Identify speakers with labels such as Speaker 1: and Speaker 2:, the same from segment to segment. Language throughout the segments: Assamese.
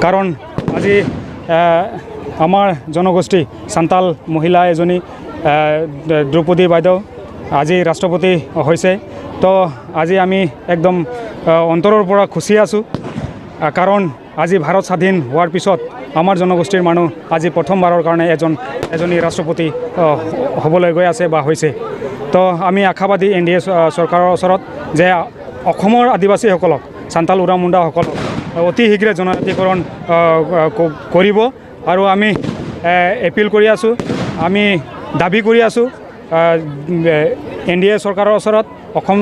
Speaker 1: কাৰণ আজি আমাৰ জনগোষ্ঠী সান্তাল মহিলা এজনী দ্ৰৌপদী বাইদেউ আজি ৰাষ্ট্ৰপতি হৈছে। তো আজি আমি একদম অন্তৰৰ পৰা খুচি আছোঁ, কাৰণ আজি ভাৰত স্বাধীন হোৱাৰ পিছত আমাৰ জনগোষ্ঠীৰ মানুহ আজি প্ৰথমবাৰৰ কাৰণে এজনী ৰাষ্ট্ৰপতি হ'বলৈ গৈ আছে বা হৈছে। তো আমি আশাবাদী NDA চৰকাৰৰ ওচৰত যে অসমৰ আদিবাসীসকলক সান্তাল উৰাও মুণ্ডাসকলক অতি শীঘ্ৰে জনজাতিকৰণ কৰিব। আৰু আমি এপিল কৰি আছোঁ, আমি দাবী কৰি আছোঁ NDA চৰকাৰৰ ওচৰত, অসম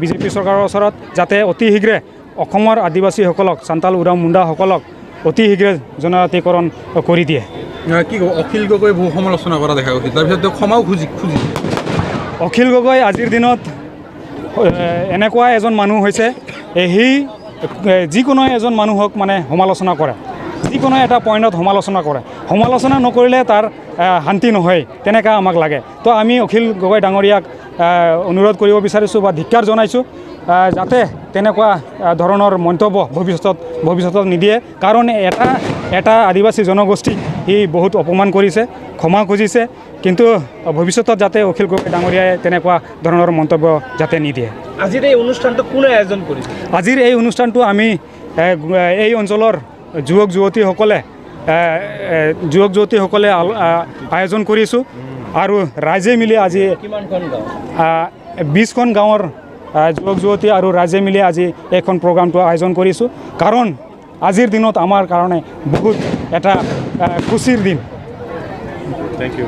Speaker 1: BJP চৰকাৰৰ ওচৰত, যাতে অতি শীঘ্ৰে অসমৰ আদিবাসীসকলক সান্তাল উৰাও মুণ্ডাসকলক অতি শীঘ্ৰে জনজাতিকৰণ কৰি দিয়ে।
Speaker 2: কি অখিল গগৈ বহু সমালোচনা কৰা দেখা গৈছে, তাৰপিছত তেওঁ ক্ষমাও খুজিছে।
Speaker 1: অখিল গগৈ আজিৰ দিনত এনেকুৱা এজন মানুহ হৈছে, সি যিকোনো এজন মানুহক মানে সমালোচনা কৰে, যিকোনো এটা পইণ্টত সমালোচনা কৰে। সমালোচনা নকৰিলে তাৰ শান্তি নহয়, তেনেকৈ আমাক লাগে। তো আমি অখিল গগৈ ডাঙৰীয়াক অনুৰোধ কৰিব বিচাৰিছোঁ বা ধিক্কাৰ জনাইছোঁ, যাতে তেনেকুৱা ধৰণৰ মন্তব্য ভৱিষ্যতত নিদিয়ে। কাৰণ এটা আদিবাসী জনগোষ্ঠীক সি বহুত অপমান কৰিছে, ক্ষমা খুজিছে, কিন্তু ভৱিষ্যতত যাতে অখিল গগৈ ডাঙৰীয়াই তেনেকুৱা ধৰণৰ মন্তব্য যাতে নিদিয়ে।
Speaker 3: আজিৰ এই অনুষ্ঠানটো কোনে আয়োজন কৰিছে?
Speaker 1: আজিৰ এই অনুষ্ঠানটো আমি এই অঞ্চলৰ যুৱক যুৱতীসকলে আয়োজন কৰিছোঁ, আৰু ৰাইজে মিলি আজি 20খন গাঁৱৰ যুৱক যুৱতী আৰু ৰাইজে মিলি আজি এইখন প্ৰগ্ৰামটো আয়োজন কৰিছোঁ। কাৰণ আজিৰ দিনত আমাৰ কাৰণে বহুত এটা খুচিৰ দিন।
Speaker 2: Thank U.